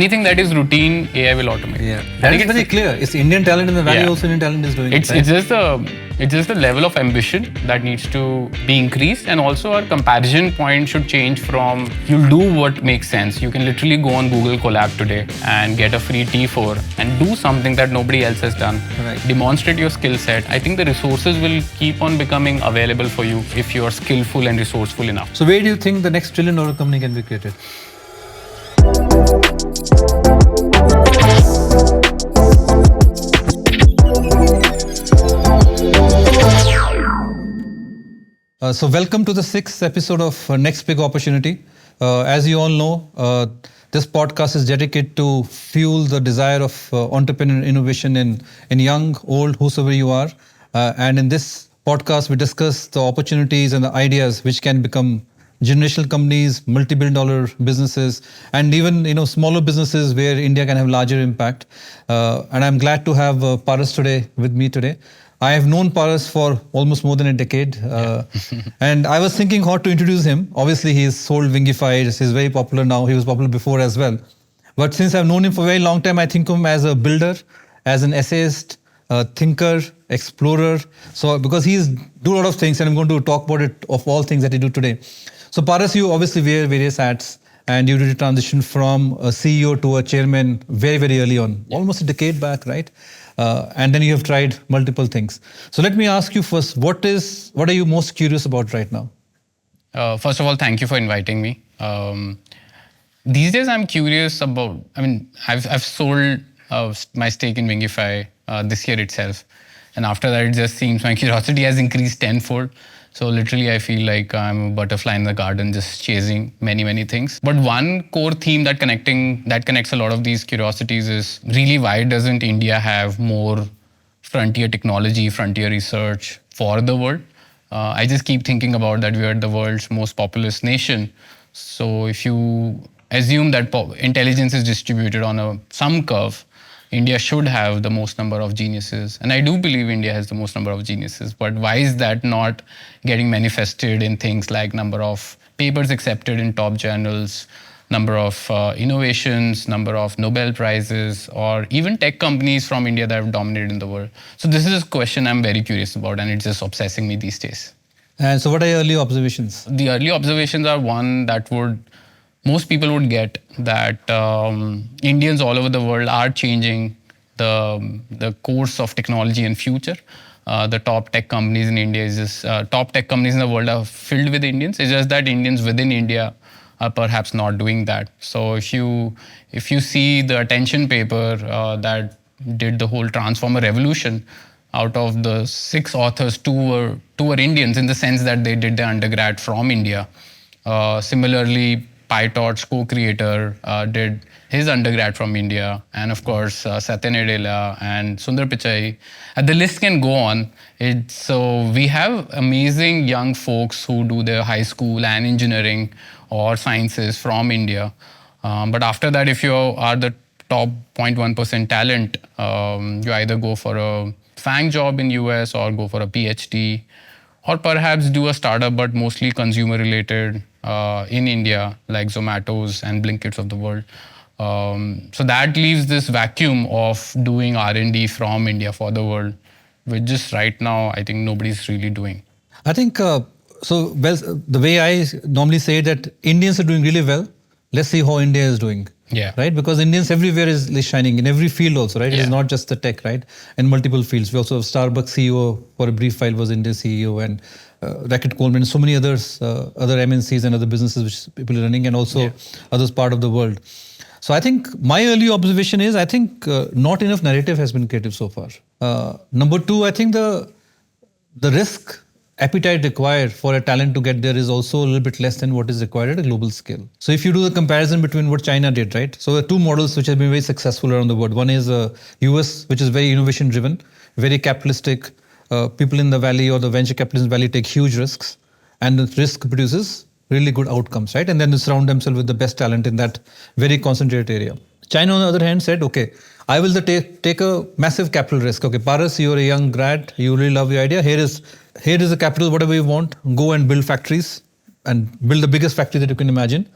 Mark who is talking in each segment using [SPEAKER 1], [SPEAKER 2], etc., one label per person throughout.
[SPEAKER 1] anything that is routine, AI will automate.
[SPEAKER 2] Yeah, that is very clear. It's Indian talent in the valley, also Indian talent is doing it.
[SPEAKER 1] It's just the level of ambition that needs to be increased, and also our comparison point should change from you'll do what makes sense. You can literally go on Google Colab today and get a free T4 and do something that nobody else has done.
[SPEAKER 2] Right.
[SPEAKER 1] Demonstrate your skill set. I think the resources will keep on becoming available for you if you are skillful and resourceful enough.
[SPEAKER 2] So where do you think the next $1 trillion company can be created? So welcome to the 6th episode of Next Big Opportunity. As you all know, this podcast is dedicated to fuel the desire of entrepreneurial innovation in young, old, whosoever you are. And in this podcast, we discuss the opportunities and the ideas which can become generational companies, multi-billion-dollar businesses, and even smaller businesses where India can have larger impact. And I'm glad to have Paras with me today. I have known Paras for almost more than a decade. And I was thinking how to introduce him. Obviously, he's sold Wingify. He's very popular now. He was popular before as well. But since I've known him for a very long time, I think of him as a builder, as an essayist, a thinker, explorer. So because he's do a lot of things, and I'm going to talk about it of all things that he do today. So Paras, you obviously wear various hats, and you did a transition from a CEO to a chairman very, very early on, almost a decade back, right? And then you have tried multiple things. So let me ask you first, what are you most curious about right now?
[SPEAKER 1] First of all, thank you for inviting me. These days, I'm curious about. I've sold my stake in Wingify this year itself, and after that, it just seems my curiosity has increased tenfold. So literally, I feel like I'm a butterfly in the garden, just chasing many, many things. But one core theme that connects a lot of these curiosities is really why doesn't India have more frontier technology, frontier research for the world? I just keep thinking about that we are the world's most populous nation. So if you assume that intelligence is distributed on some curve, India should have the most number of geniuses. And I do believe India has the most number of geniuses. But why is that not getting manifested in things like number of papers accepted in top journals, number of innovations, number of Nobel Prizes, or even tech companies from India that have dominated in the world? So this is a question I'm very curious about, and it's just obsessing me these days.
[SPEAKER 2] And so what are your early observations?
[SPEAKER 1] The early observations are one that most people would get that Indians all over the world are changing the course of technology and future. The top tech companies in India top tech companies in the world are filled with Indians. It's just that Indians within India are perhaps not doing that. So if you see the attention paper that did the whole transformer revolution, out of the 6 authors, two were Indians in the sense that they did their undergrad from India. Similarly, PyTorch co-creator did his undergrad from India, and of course Satya Nadella and Sundar Pichai. The list can go on. So we have amazing young folks who do their high school and engineering or sciences from India. But after that, if you are the top 0.1% talent, you either go for a FANG job in US or go for a PhD, or perhaps do a startup, but mostly consumer related in India, like Zomato's and Blinkits of the world. So that leaves this vacuum of doing R&D from India for the world, which just right now, I think nobody's really doing.
[SPEAKER 2] I think, the way I normally say that Indians are doing really well. Let's see how India is doing.
[SPEAKER 1] Yeah.
[SPEAKER 2] Right? Because Indians everywhere is shining, in every field also, right?
[SPEAKER 1] Yeah.
[SPEAKER 2] It's not just the tech, right? In multiple fields. We also have Starbucks CEO for a brief while was Indian CEO, and Racket Coleman, so many others, other MNCs and other businesses which people are running, and also others part of the world. So I think my early observation is, I think not enough narrative has been created so far. Number 2, I think the risk appetite required for a talent to get there is also a little bit less than what is required at a global scale. So if you do the comparison between what China did, right? So the 2 models which have been very successful around the world. One is US, which is very innovation driven, very capitalistic. People in the valley or the venture capitalism valley take huge risks, and the risk produces really good outcomes, right? And then they surround themselves with the best talent in that very concentrated area. China, on the other hand, said, okay, I will take a massive capital risk. Okay, Paras, you're a young grad, you really love your idea. Here is the capital, whatever you want. Go and build factories and build the biggest factory that you can imagine.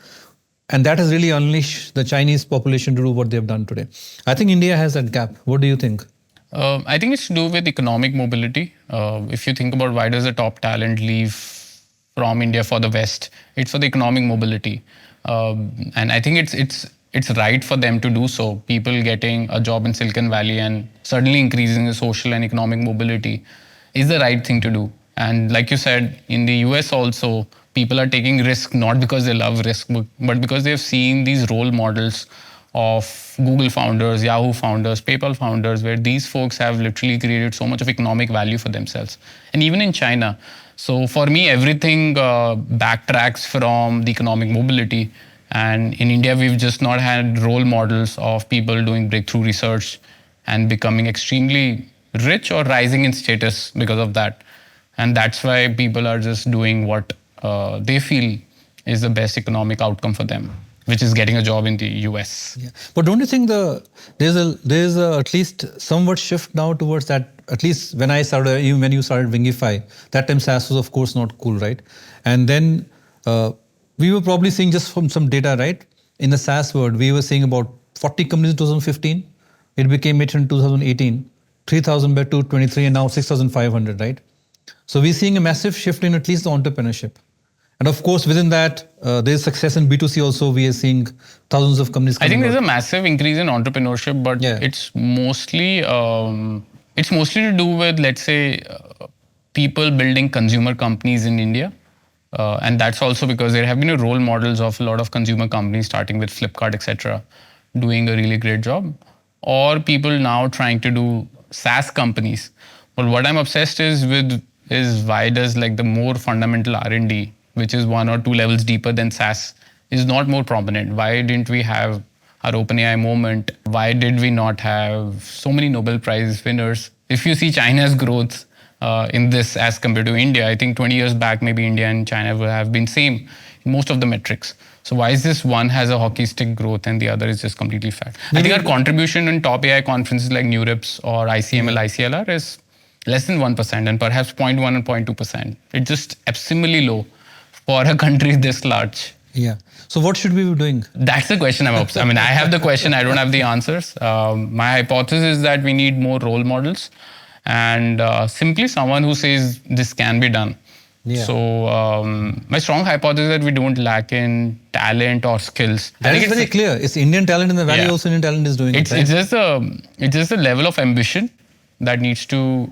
[SPEAKER 2] And that has really unleashed the Chinese population to do what they've done today. I think India has that gap. What do you think?
[SPEAKER 1] I think it's to do with economic mobility. If you think about why does the top talent leave from India for the West, it's for the economic mobility, and I think it's right for them to do so. People getting a job in Silicon Valley and suddenly increasing the social and economic mobility is the right thing to do. And like you said, in the US also, people are taking risk not because they love risk, but because they've seen these role models of Google founders, Yahoo founders, PayPal founders, where these folks have literally created so much of economic value for themselves. And even in China. So for me, everything backtracks from the economic mobility. And in India, we've just not had role models of people doing breakthrough research and becoming extremely rich or rising in status because of that. And that's why people are just doing what they feel is the best economic outcome for them, which is getting a job in the US.
[SPEAKER 2] Yeah. But don't you think there's a at least somewhat shift now towards that? At least when I started, even when you started Wingify, that time SaaS was of course not cool, right? And then we were probably seeing, just from some data, right? In the SaaS world, we were seeing about 40 companies in 2015. It became 800 in 2018, 3,000 by 2023, and now 6,500, right? So we're seeing a massive shift in at least the entrepreneurship. And of course, within that, there's success in B2C also. We are seeing thousands of companies coming
[SPEAKER 1] I think there's
[SPEAKER 2] out.
[SPEAKER 1] a massive increase in entrepreneurship, but it's mostly to do with, let's say, people building consumer companies in India. And that's also because there have been role models of a lot of consumer companies, starting with Flipkart, etc., doing a really great job. Or people now trying to do SaaS companies. But what I'm obsessed is why does like the more fundamental R&D, which is 1 or 2 levels deeper than SaaS, is not more prominent? Why didn't we have our OpenAI moment? Why did we not have so many Nobel Prize winners? If you see China's growth in this as compared to India, I think 20 years back, maybe India and China will have been same in most of the metrics. So why is this one has a hockey stick growth and the other is just completely flat? I think our contribution in top AI conferences like NeurIPS or ICML, ICLR is less than 1% and perhaps 0.1 and 0.2%. It's just abysmally low for a country this large.
[SPEAKER 2] Yeah. So what should we be doing?
[SPEAKER 1] That's the question I'm obsessed. I mean, I have the question, I don't have the answers. My hypothesis is that we need more role models and simply someone who says this can be done.
[SPEAKER 2] Yeah.
[SPEAKER 1] So my strong hypothesis is that we don't lack in talent or skills.
[SPEAKER 2] That is very clear. It's Indian talent in the valley. Also Indian talent is doing it. Right?
[SPEAKER 1] It's just a level of ambition that needs to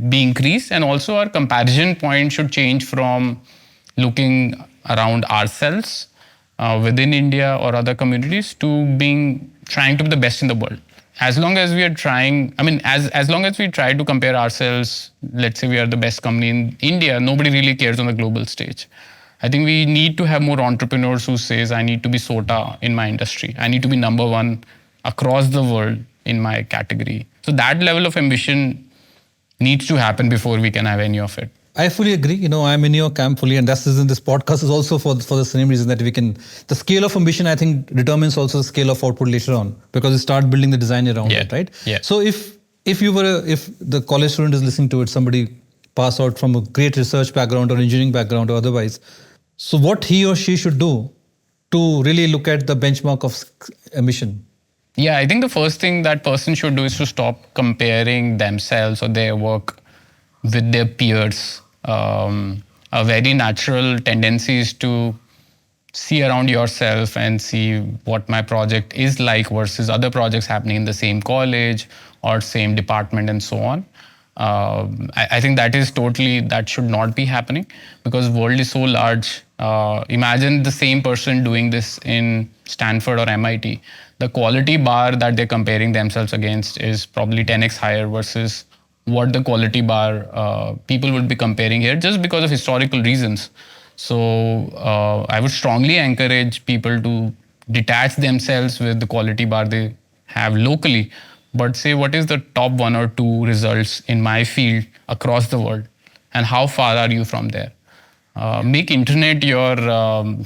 [SPEAKER 1] be increased, and also our comparison point should change from looking around ourselves within India or other communities to trying to be the best in the world. As long as we are trying, I mean, as long as we try to compare ourselves, let's say we are the best company in India, nobody really cares on the global stage. I think we need to have more entrepreneurs who says, I need to be SOTA in my industry. I need to be number one across the world in my category. So that level of ambition needs to happen before we can have any of it.
[SPEAKER 2] I fully agree. You know, I'm in your camp fully, and this podcast is also for the same reason, that we can. The scale of ambition, I think, determines also the scale of output later on, because you start building the design around it, right?
[SPEAKER 1] Yeah.
[SPEAKER 2] So if the college student is listening to it, somebody pass out from a great research background or engineering background or otherwise, so what he or she should do to really look at the benchmark of ambition?
[SPEAKER 1] Yeah, I think the first thing that person should do is to stop comparing themselves or their work with their peers. A very natural tendency is to see around yourself and see what my project is like versus other projects happening in the same college or same department and so on. I think that should not be happening, because world is so large. Imagine the same person doing this in Stanford or MIT. The quality bar that they're comparing themselves against is probably 10x higher versus what the quality bar people would be comparing here, just because of historical reasons. So I would strongly encourage people to detach themselves with the quality bar they have locally, but say what is the top 1 or 2 results in my field across the world, and how far are you from there? Make internet your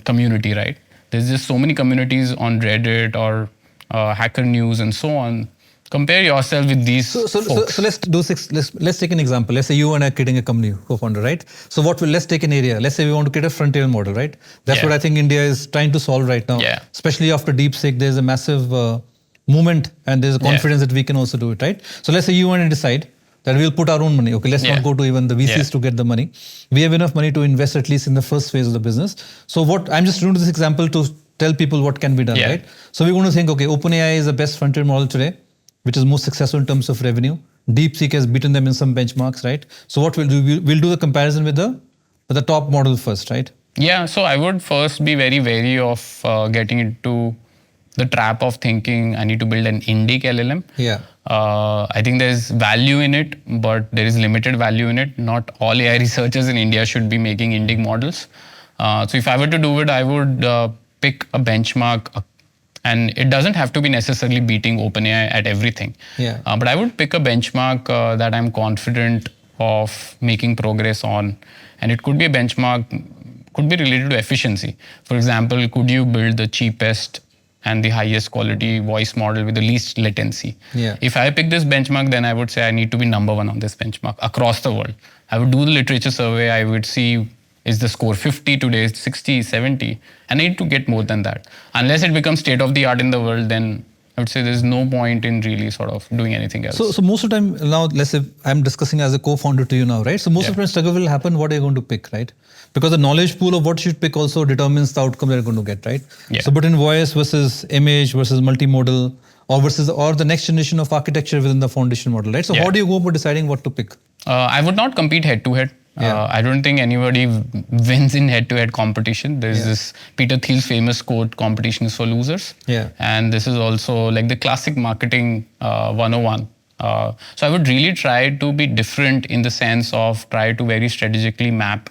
[SPEAKER 1] community, right? There's just so many communities on Reddit or Hacker News and so on. compare yourself with these folks.
[SPEAKER 2] So let's take an example. Let's say you and I are creating a company, co-founder, right? So let's take an area. Let's say we want to create a frontier model, right? That's what I think India is trying to solve right now.
[SPEAKER 1] Yeah.
[SPEAKER 2] Especially after Deepseek, there's a massive movement and there's a confidence that we can also do it, right? So let's say you and I decide that we'll put our own money. Okay, let's not go to even the VCs to get the money. We have enough money to invest at least in the first phase of the business. So I'm just doing this example to tell people what can be done, right? So we're going to think, okay, OpenAI is the best frontier model today, which is most successful in terms of revenue. Deepseek has beaten them in some benchmarks, right? So what we'll do, we'll do the comparison with the top model first, right?
[SPEAKER 1] Yeah, so I would first be very wary of getting into the trap of thinking I need to build an indic LLM.
[SPEAKER 2] Yeah.
[SPEAKER 1] I think there's value in it, but there is limited value in it. Not all AI researchers in India should be making indic models. So if I were to do it, I would pick a benchmark, and it doesn't have to be necessarily beating OpenAI at everything.
[SPEAKER 2] Yeah.
[SPEAKER 1] But I would pick a benchmark that I'm confident of making progress on, and it could be a benchmark, could be related to efficiency. For example, could you build the cheapest and the highest quality voice model with the least latency?
[SPEAKER 2] Yeah.
[SPEAKER 1] If I pick this benchmark, then I would say I need to be number one on this benchmark across the world. I would do the literature survey. I would see, is the score 50 today, 60, 70? I need to get more than that. Unless it becomes state of the art in the world, then I would say there's no point in really sort of doing anything else.
[SPEAKER 2] So most of the time now, let's say I'm discussing as a co-founder to you now, right? So most of the time struggle will happen, what are you going to pick, right? Because the knowledge pool of what you should pick also determines the outcome they're going to get, right?
[SPEAKER 1] Yeah.
[SPEAKER 2] So but in voice versus image versus multimodal or the next generation of architecture within the foundation model, right? So how do you go about deciding what to pick?
[SPEAKER 1] I would not compete head to head. I don't think anybody wins in head-to-head competition. There's this Peter Thiel's famous quote, competition is for losers.
[SPEAKER 2] Yeah.
[SPEAKER 1] And this is also like the classic marketing 101. So I would really try to be different in the sense of try to very strategically map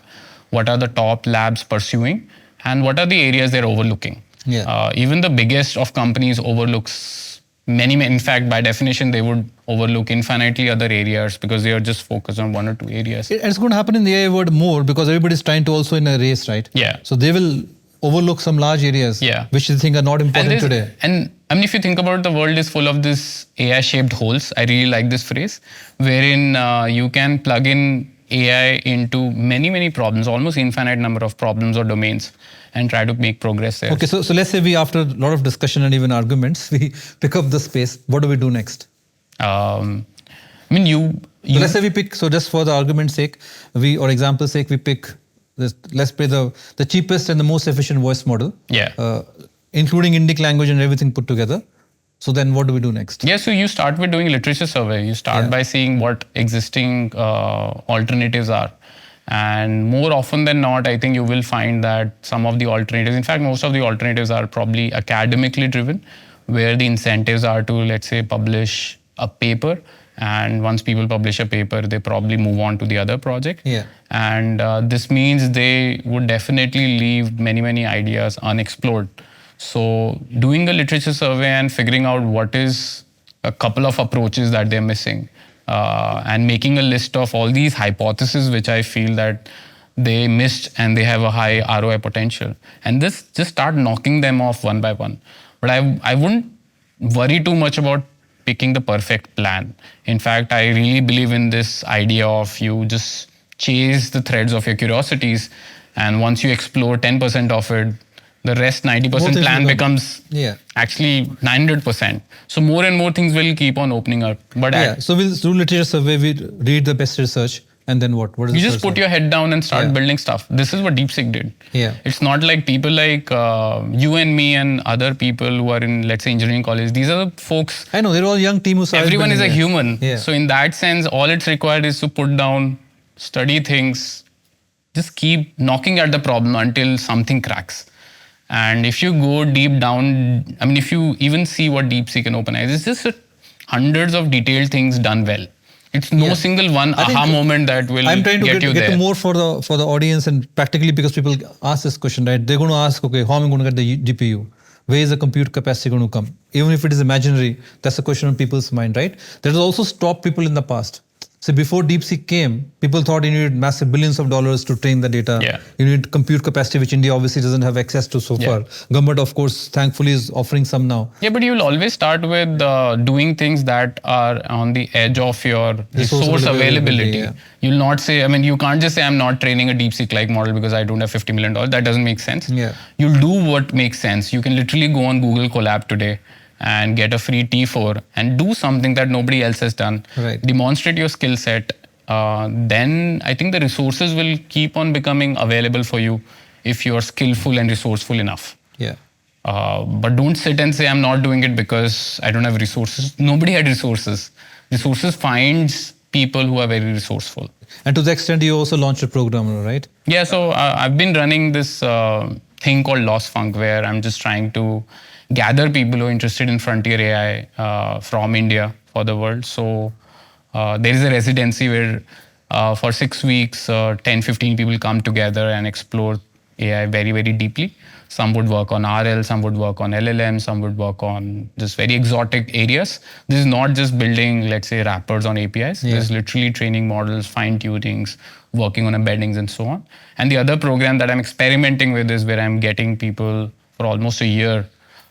[SPEAKER 1] what are the top labs pursuing and what are the areas they're overlooking.
[SPEAKER 2] Yeah.
[SPEAKER 1] Even the biggest of companies overlooks many, in fact, by definition, they would overlook infinitely other areas because they are just focused on one or two areas.
[SPEAKER 2] It's going to happen in the AI world more because everybody's trying to also in a race, right?
[SPEAKER 1] Yeah.
[SPEAKER 2] So they will overlook some large areas which they think are not important today.
[SPEAKER 1] And I mean, if you think about it, the world is full of this AI-shaped holes. I really like this phrase, wherein you can plug in AI into many, many problems, almost infinite number of problems or domains, and try to make progress there.
[SPEAKER 2] Okay, so let's say we, after a lot of discussion and even arguments, we pick up the space. What do we do next?
[SPEAKER 1] I mean,
[SPEAKER 2] So let's say we pick, so just for the argument's sake, example's sake, we pick this, let's play the cheapest and the most efficient voice model.
[SPEAKER 1] Yeah.
[SPEAKER 2] Including Indic language and everything put together. So then what do we do next?
[SPEAKER 1] Yeah, so you start with doing literature survey. You start by seeing what existing alternatives are. And more often than not, I think you will find that some of the alternatives, in fact, most of the alternatives are probably academically driven, where the incentives are to, let's say, publish a paper. And once people publish a paper, they probably move on to the other project.
[SPEAKER 2] Yeah.
[SPEAKER 1] And this means they would definitely leave many, many ideas unexplored. So doing a literature survey and figuring out what is a couple of approaches that they're missing, and making a list of all these hypotheses which I feel that they missed and they have a high ROI potential. And just start knocking them off one by one. But I wouldn't worry too much about picking the perfect plan. In fact, I really believe in this idea of you just chase the threads of your curiosities, and once you explore 10% of it, the rest 90% plan becomes actually 900%. So more and more things will keep on opening up. But
[SPEAKER 2] so we'll do literature survey, we read the best research, and then what? What is
[SPEAKER 1] you just put your head down and start building stuff. This is what Deepseek did.
[SPEAKER 2] Yeah.
[SPEAKER 1] It's not like people like you and me and other people who are in, let's say, engineering college. These are the folks.
[SPEAKER 2] I know, they're all young team who started.
[SPEAKER 1] Everyone is a human.
[SPEAKER 2] Yeah.
[SPEAKER 1] So in that sense, all it's required is to put down, study things, just keep knocking at the problem until something cracks. And if you go deep down, I mean, if you even see what Deepseek and OpenAI is, it's just hundreds of detailed things done well. It's no single one aha moment that will
[SPEAKER 2] I'm trying to
[SPEAKER 1] get you there.
[SPEAKER 2] To more for the audience, and practically because people ask this question, right? They're going to ask, okay, how am I going to get the GPU? Where is the compute capacity going to come? Even if it is imaginary, that's a question on people's mind, right? That has also stopped people in the past. So before DeepSeek came, people thought you needed massive billions of dollars to train the data.
[SPEAKER 1] Yeah.
[SPEAKER 2] You need compute capacity, which India obviously doesn't have access to so far. Government, of course, thankfully is offering some now.
[SPEAKER 1] Yeah, but you'll always start with doing things that are on the edge of your resource availability.
[SPEAKER 2] Yeah.
[SPEAKER 1] You'll not say, I mean, you can't just say, I'm not training a DeepSeek-like model because I don't have $50 million. That doesn't make sense.
[SPEAKER 2] Yeah.
[SPEAKER 1] You'll do what makes sense. You can literally go on Google Colab today and get a free T4 and do something that nobody else has done.
[SPEAKER 2] Right.
[SPEAKER 1] Demonstrate your skill set. Then I think the resources will keep on becoming available for you if you're skillful and resourceful enough.
[SPEAKER 2] Yeah.
[SPEAKER 1] But don't sit and say, I'm not doing it because I don't have resources. Nobody had resources. Resources finds people who are very resourceful.
[SPEAKER 2] And to the extent you also launched a program, right?
[SPEAKER 1] Yeah, so I've been running this thing called Lossfunk, where I'm just trying to gather people who are interested in frontier AI from India for the world. So there is a residency where for 6 weeks, 10, 15 people come together and explore AI very, very deeply. Some would work on RL, some would work on LLM, some would work on just very exotic areas. This is not just building, let's say, wrappers on APIs.
[SPEAKER 2] Yeah.
[SPEAKER 1] This is literally training models, fine-tunings, working on embeddings and so on. And the other program that I'm experimenting with is where I'm getting people for almost a year,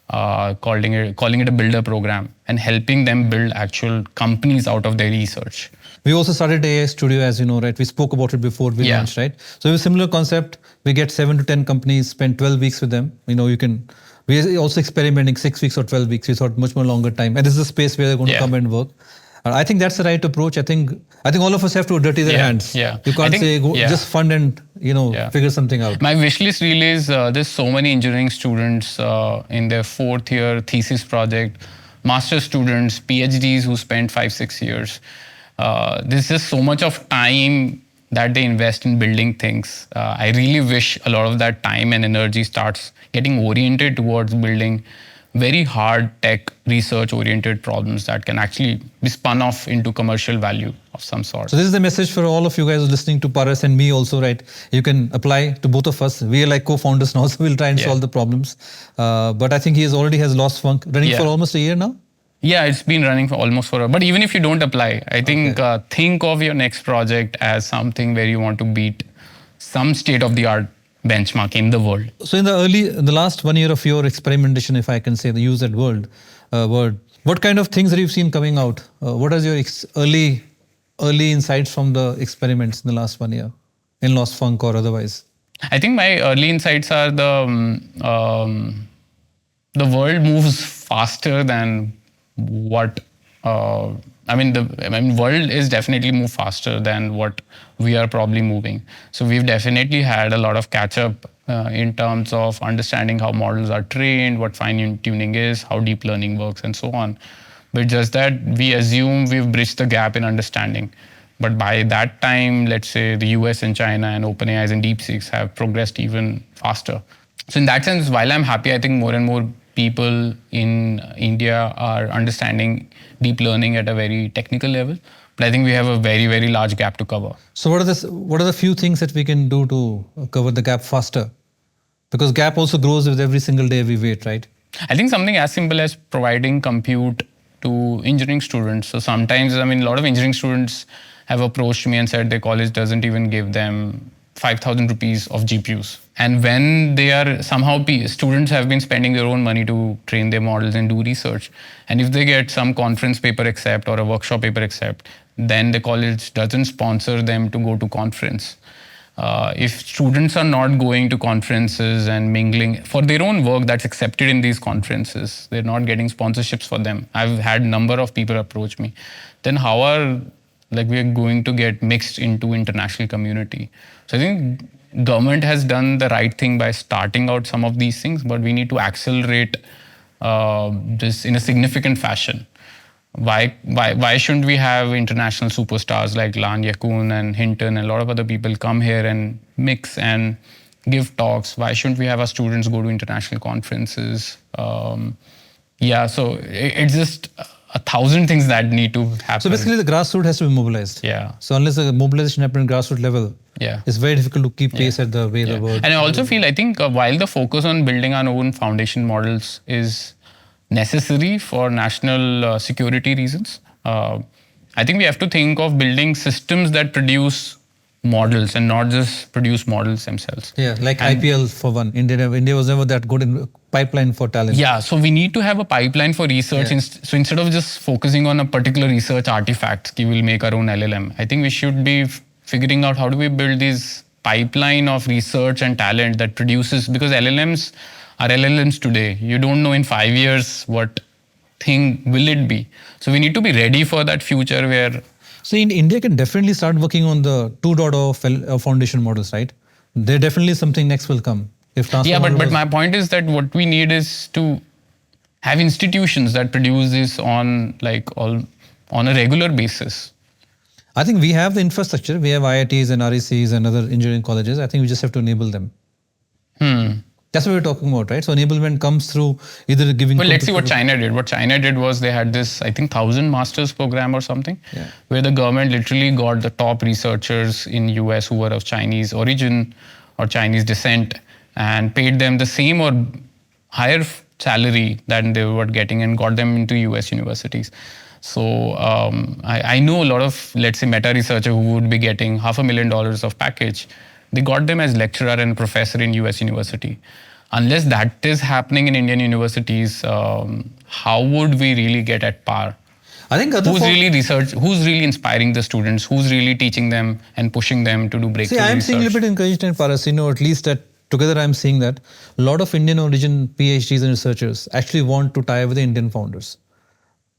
[SPEAKER 1] calling it a builder program, and helping them build actual companies out of their research.
[SPEAKER 2] We also started AI Studio, as you know, right? We spoke about it before we launched, right? So, a similar concept. We get 7 to 10 companies, spend 12 weeks with them. You know, we're also experimenting 6 weeks or 12 weeks. We thought much more longer time. And this is a space where they're going to come and work. I think that's the right approach. I think all of us have to dirty their hands.
[SPEAKER 1] Yeah.
[SPEAKER 2] You can't say just fund and figure something out.
[SPEAKER 1] My wish list really is there's so many engineering students in their 4th year thesis project, master students, PhDs who spend 5-6 years. There's just so much of time that they invest in building things. I really wish a lot of that time and energy starts getting oriented towards building very hard tech research oriented problems that can actually be spun off into commercial value of some sort.
[SPEAKER 2] So this is the message for all of you guys listening to Paras and me also, right? You can apply to both of us. We are like co-founders now, so we'll try and solve the problems. But I think he already has Lossfunk running for almost a year now.
[SPEAKER 1] Yeah, it's been running for almost for a. But even if you don't apply, I think think of your next project as something where you want to beat some state-of-the-art benchmark in the world.
[SPEAKER 2] So in the last 1 year of your experimentation, if I can say, use that word, what kind of things have you seen coming out? What are your early insights from the experiments in the last 1 year in Lossfunk or otherwise?
[SPEAKER 1] I think my early insights are the world moves faster than what world is definitely move faster than what we are probably moving. So we've definitely had a lot of catch up in terms of understanding how models are trained, what fine tuning is, how deep learning works, and so on. But just that we assume we've bridged the gap in understanding. But by that time, let's say the US and China and OpenAIs and DeepSeeks have progressed even faster. So in that sense, while I'm happy, I think more and more people in India are understanding deep learning at a very technical level. But I think we have a very, very large gap to cover.
[SPEAKER 2] So what are the few things that we can do to cover the gap faster? Because gap also grows with every single day we wait, right?
[SPEAKER 1] I think something as simple as providing compute to engineering students. So sometimes, a lot of engineering students have approached me and said their college doesn't even give them 5,000 rupees of GPUs. And when they are somehow, students have been spending their own money to train their models and do research. And if they get some conference paper accept or a workshop paper accept, then the college doesn't sponsor them to go to conference. If students are not going to conferences and mingling for their own work that's accepted in these conferences, they're not getting sponsorships for them. I've had a number of people approach me. Then how are we are going to get mixed into international community? So I think government has done the right thing by starting out some of these things, but we need to accelerate this in a significant fashion. Why shouldn't we have international superstars like Lan Yakun and Hinton and a lot of other people come here and mix and give talks? Why shouldn't we have our students go to international conferences? So it's just 1,000 things that need to happen.
[SPEAKER 2] So basically the grassroots has to be mobilized.
[SPEAKER 1] Yeah.
[SPEAKER 2] So unless the mobilization happens at grassroots level, it's very difficult to keep pace at the way the world.
[SPEAKER 1] And I also feel, I think while the focus on building our own foundation models is necessary for national security reasons, I think we have to think of building systems that produce models and not just produce models themselves.
[SPEAKER 2] Yeah, like
[SPEAKER 1] And
[SPEAKER 2] IPL for one. India was never that good in pipeline for talent.
[SPEAKER 1] yeah, so we need to have a pipeline for research.
[SPEAKER 2] Yeah.
[SPEAKER 1] So instead of just focusing on a particular research artifact, we will make our own LLM. I think we should be figuring out how do we build this pipeline of research and talent that produces, because LLMs are LLMs today. You don't know in 5 years what thing will it be. So we need to be ready for that future where.
[SPEAKER 2] So in India can definitely start working on the 2.0 foundation models, right? There definitely something next will come. If
[SPEAKER 1] Yeah, but my point is that what we need is to have institutions that produce this on on a regular basis.
[SPEAKER 2] I think we have the infrastructure. We have IITs and RECs and other engineering colleges. I think we just have to enable them. That's what we're talking about, right? So enablement comes through either giving.
[SPEAKER 1] Well, let's see what China did. What China did was they had this, I think, 1,000 masters program or something, where the government literally got the top researchers in US who were of Chinese origin or Chinese descent and paid them the same or higher salary than they were getting and got them into US universities. So I know a lot of, let's say, meta researcher who would be getting $500,000 of package. They got them as lecturer and professor in US university. Unless that is happening in Indian universities, how would we really get at par?
[SPEAKER 2] I think
[SPEAKER 1] who's really inspiring the students? Who's really teaching them and pushing them to do breakthrough research?
[SPEAKER 2] I'm seeing a little bit encouraged in Paras, at least that together I'm seeing that a lot of Indian origin PhDs and researchers actually want to tie with the Indian founders.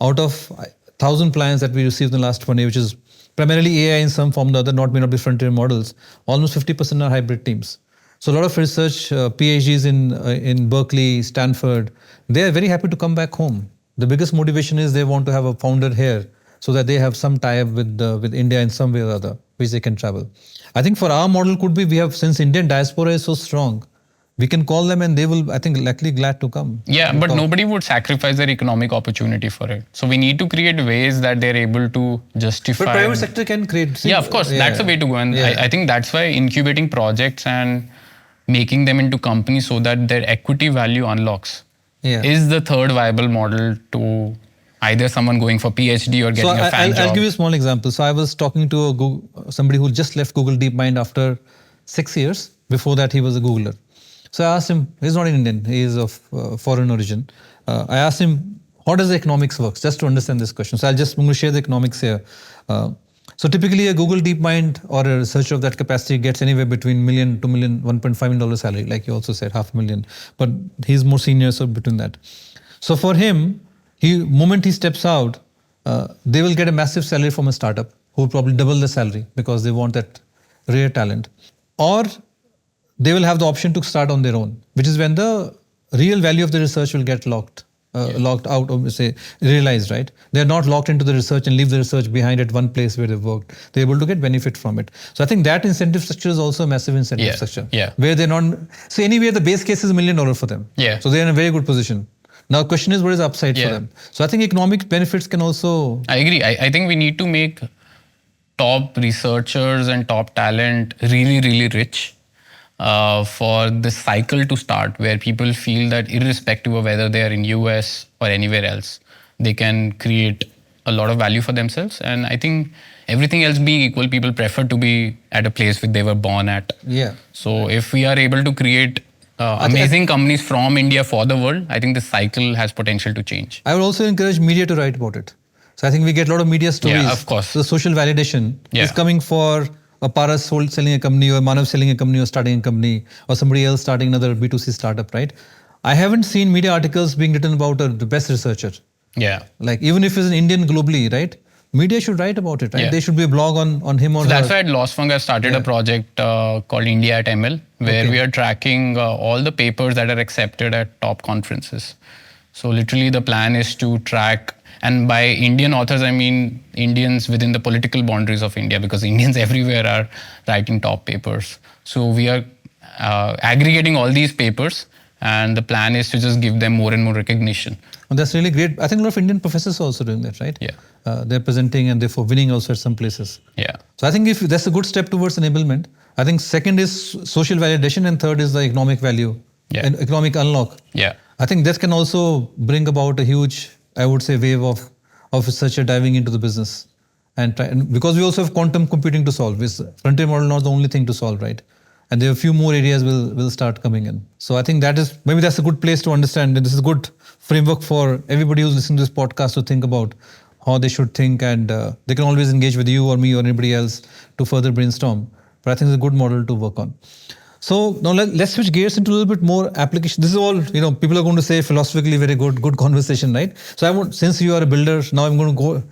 [SPEAKER 2] Out of 1,000 plans that we received in the last 1 year, which is primarily AI in some form or other, may not be frontier models, almost 50% are hybrid teams. So a lot of research PhDs in Berkeley, Stanford, they are very happy to come back home. The biggest motivation is they want to have a founder here so that they have some tie-up with India in some way or other, which they can travel. I think for our model could be, since Indian diaspora is so strong, we can call them and they will, I think, likely glad to come.
[SPEAKER 1] Yeah, but nobody would sacrifice their economic opportunity for it. So we need to create ways that they're able to justify.
[SPEAKER 2] But private sector can create.
[SPEAKER 1] Yeah, of course, that's the way to go. And I think that's why incubating projects and making them into companies so that their equity value unlocks is the third viable model to either someone going for PhD or getting a fan job.
[SPEAKER 2] I'll give you a small example. So I was talking to somebody who just left Google DeepMind after 6 years. Before that, he was a Googler. So I asked him, he's not Indian, he is of foreign origin. I asked him, how does the economics work? Just to understand this question. So I'm going to share the economics here. So typically a Google DeepMind or a researcher of that capacity gets anywhere between $1 million to $1.5 million salary, like you also said, $500,000. But he's more senior, so between that. So for him, moment he steps out, they will get a massive salary from a startup who will probably double the salary because they want that rare talent. Or they will have the option to start on their own, which is when the real value of the research will get locked out, or say realized, right? They're not locked into the research and leave the research behind at one place where they've worked. They're able to get benefit from it. So I think that incentive structure is also a massive incentive structure. Where they're not, so anyway, the base case is $1 million for them. So they're in a very good position. Now, the question is, what is the upside for them? So I think economic benefits can also.
[SPEAKER 1] I agree. I think we need to make top researchers and top talent really, really rich. For the cycle to start, where people feel that irrespective of whether they are in US or anywhere else, they can create a lot of value for themselves. And I think everything else being equal, people prefer to be at a place where they were born at. So if we are able to create amazing companies from India for the world, I think the cycle has potential to change.
[SPEAKER 2] I would also encourage media to write about it. So I think we get a lot of media stories.
[SPEAKER 1] Yeah, of course.
[SPEAKER 2] So the social validation is coming for a Paras selling a company, or Manav selling a company, or starting a company, or somebody else starting another B2C startup, right? I haven't seen media articles being written about the best researcher. Like even if it's an Indian globally, right? Media should write about it, right? There should be a blog on him or her.
[SPEAKER 1] That's why at Lossfunk I started a project called India at ML, where we are tracking all the papers that are accepted at top conferences. So literally the plan is to track. And by Indian authors, I mean Indians within the political boundaries of India, because Indians everywhere are writing top papers. So we are aggregating all these papers, and the plan is to just give them more and more recognition.
[SPEAKER 2] And that's really great. I think a lot of Indian professors are also doing that, right? They're presenting and therefore winning also at some places. So I think if that's a good step towards enablement. I think second is social validation, and third is the economic value and economic unlock. I think that can also bring about a huge, I would say, wave of researcher diving into the business. and because we also have quantum computing to solve. Is frontier model not the only thing to solve, right? And there are a few more areas will start coming in. So I think that's a good place to understand, and this is a good framework for everybody who's listening to this podcast to think about how they should think, and they can always engage with you or me or anybody else to further brainstorm. But I think it's a good model to work on. So now let's switch gears into a little bit more application. This is all, people are going to say philosophically very good conversation, right? So since you are a builder, now I'm going to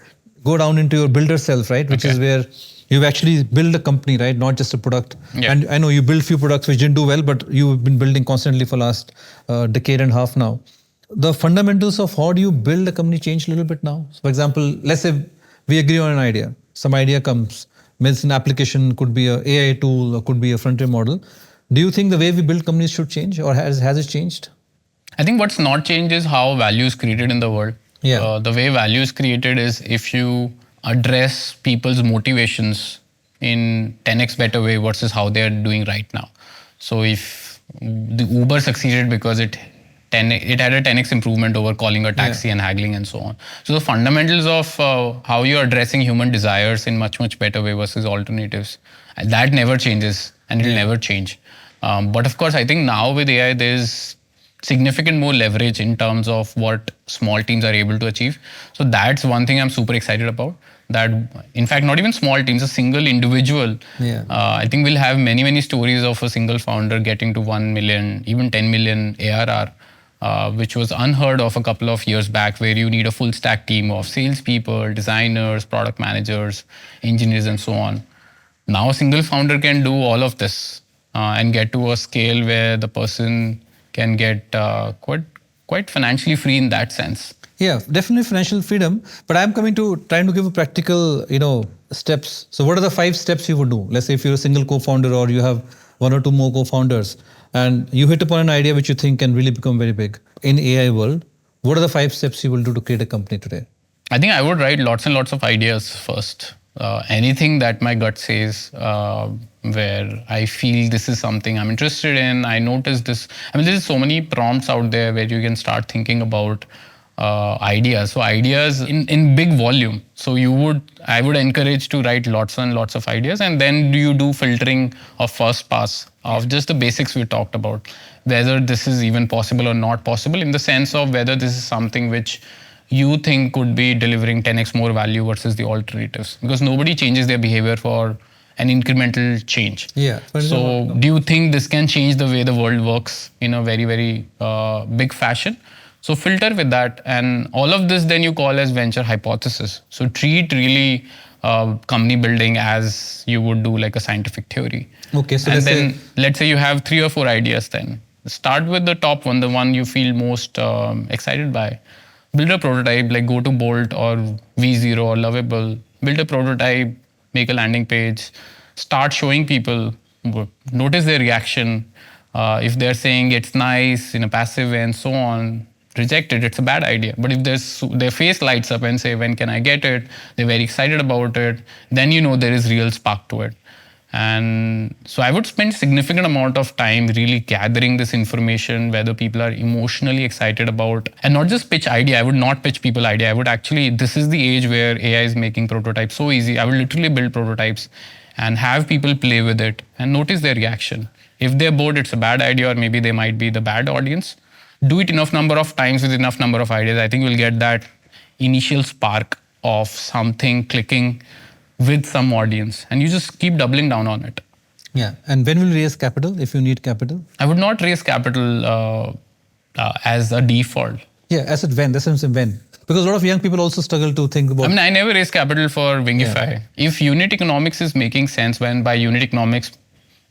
[SPEAKER 2] go down into your builder self, right? Which is where you've actually built a company, right? Not just a product.
[SPEAKER 1] Yeah.
[SPEAKER 2] And I know you built few products which didn't do well, but you've been building constantly for last decade and a half now. The fundamentals of how do you build a company change a little bit now? So for example, let's say we agree on an idea. Some idea comes, means an application, could be an AI tool, or could be a frontier model. Do you think the way we build companies should change, or has it changed?
[SPEAKER 1] I think what's not changed is how value is created in the world.
[SPEAKER 2] Yeah.
[SPEAKER 1] The way value is created is if you address people's motivations in 10x better way versus how they are doing right now. So if the Uber succeeded because it had a 10x improvement over calling a taxi and haggling and so on. So the fundamentals of how you're addressing human desires in much better way versus alternatives, that never changes and it'll never change. But of course, I think now with AI, there's significant more leverage in terms of what small teams are able to achieve. So that's one thing I'm super excited about. That, in fact, not even small teams, a single individual. I think we'll have many stories of a single founder getting to 1 million, even 10 million ARR, which was unheard of a couple of years back, where you need a full stack team of salespeople, designers, product managers, engineers, and so on. Now a single founder can do all of this and get to a scale where the person can get quite financially free in that sense.
[SPEAKER 2] Yeah, definitely financial freedom. But I'm trying to give a practical, steps. So what are the 5 steps you would do? Let's say if you're a single co-founder or you have 1 or 2 more co-founders and you hit upon an idea which you think can really become very big in AI world, what are the 5 steps you will do to create a company today?
[SPEAKER 1] I think I would write lots and lots of ideas first. Anything that my gut says, where I feel this is something I'm interested in. I noticed this. I mean, there's so many prompts out there where you can start thinking about ideas. So ideas in big volume. So I would encourage to write lots and lots of ideas, and then you do filtering of first pass of just the basics we talked about, whether this is even possible or not possible, in the sense of whether this is something which you think could be delivering 10x more value versus the alternatives, because nobody changes their behavior for an incremental change.
[SPEAKER 2] Yeah.
[SPEAKER 1] So do you think this can change the way the world works in a very big fashion? So filter with that, and all of this then you call as venture hypothesis. So treat really company building as you would do like a scientific theory.
[SPEAKER 2] Okay. So
[SPEAKER 1] let's say you have 3 or 4 ideas. Then start with the top one, the one you feel most excited by. Build a prototype, like go to Bolt or V0 or Lovable. Build a prototype, make a landing page, start showing people, notice their reaction. If they're saying it's nice in a passive way and so on, reject it, it's a bad idea. But if their face lights up and say, when can I get it? They're very excited about it. Then you know there is real spark to it. And so I would spend significant amount of time really gathering this information, whether people are emotionally excited about, and not just pitch idea. I would not pitch people idea. I would actually, this is the age where AI is making prototypes so easy. I would literally build prototypes and have people play with it and notice their reaction. If they're bored, it's a bad idea, or maybe they might be the bad audience. Do it enough number of times with enough number of ideas. I think you'll get that initial spark of something clicking with some audience, and you just keep doubling down on it.
[SPEAKER 2] Yeah. And when will you raise capital, if you need capital?
[SPEAKER 1] I would not raise capital as a default.
[SPEAKER 2] Yeah, as it when. That's what I'm saying, when. Because a lot of young people also struggle to think about.
[SPEAKER 1] I mean, I never raised capital for Wingify. Yeah. If unit economics is making sense, when by unit economics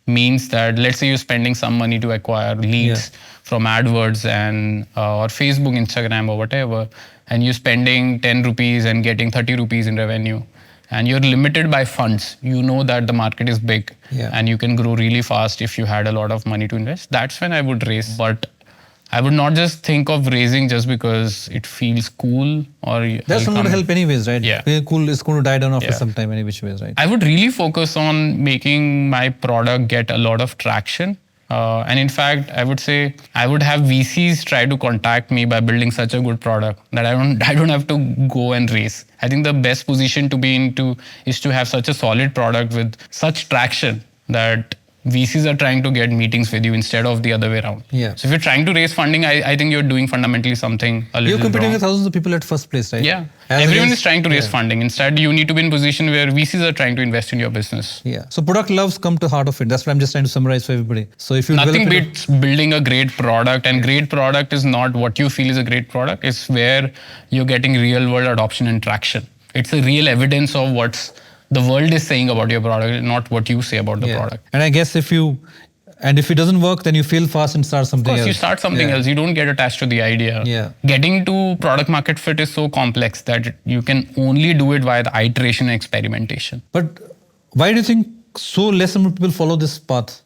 [SPEAKER 1] means that, let's say you're spending some money to acquire leads from AdWords and or Facebook, Instagram, or whatever, and you're spending 10 rupees and getting 30 rupees in revenue, and you're limited by funds, you know that the market is big and you can grow really fast if you had a lot of money to invest. That's when I would raise. But I would not just think of raising just because it feels cool or...
[SPEAKER 2] That's not going to help anyways, right?
[SPEAKER 1] Yeah.
[SPEAKER 2] Being cool is going to die down after some time any which ways, right?
[SPEAKER 1] I would really focus on making my product get a lot of traction And in fact, I would say I would have VCs try to contact me by building such a good product that I don't have to go and raise. I think the best position to be into is to have such a solid product with such traction that VCs are trying to get meetings with you instead of the other way around.
[SPEAKER 2] Yeah.
[SPEAKER 1] So if you're trying to raise funding, I think you're doing fundamentally something a little
[SPEAKER 2] You're competing
[SPEAKER 1] wrong.
[SPEAKER 2] with thousands of people at first place, right?
[SPEAKER 1] Yeah.
[SPEAKER 2] As
[SPEAKER 1] Everyone
[SPEAKER 2] against-
[SPEAKER 1] is trying to raise
[SPEAKER 2] yeah.
[SPEAKER 1] funding. Instead, you need to be in a position where VCs are trying to invest in your business.
[SPEAKER 2] Yeah. So product loves come to heart of it. That's what I'm just trying to summarize for everybody. So if you
[SPEAKER 1] Nothing
[SPEAKER 2] develop it-
[SPEAKER 1] beats building a great product, and great product is not what you feel is a great product. It's where you're getting real world adoption and traction. It's a real evidence of what the world is saying about your product, not what you say about the product.
[SPEAKER 2] And I guess if it doesn't work, then you fail fast and start something
[SPEAKER 1] Of course,
[SPEAKER 2] else.
[SPEAKER 1] you start something else. You don't get attached to the idea.
[SPEAKER 2] Yeah.
[SPEAKER 1] Getting to product market fit is so complex that you can only do it via the iteration and experimentation.
[SPEAKER 2] But why do you think so less number of people follow this path?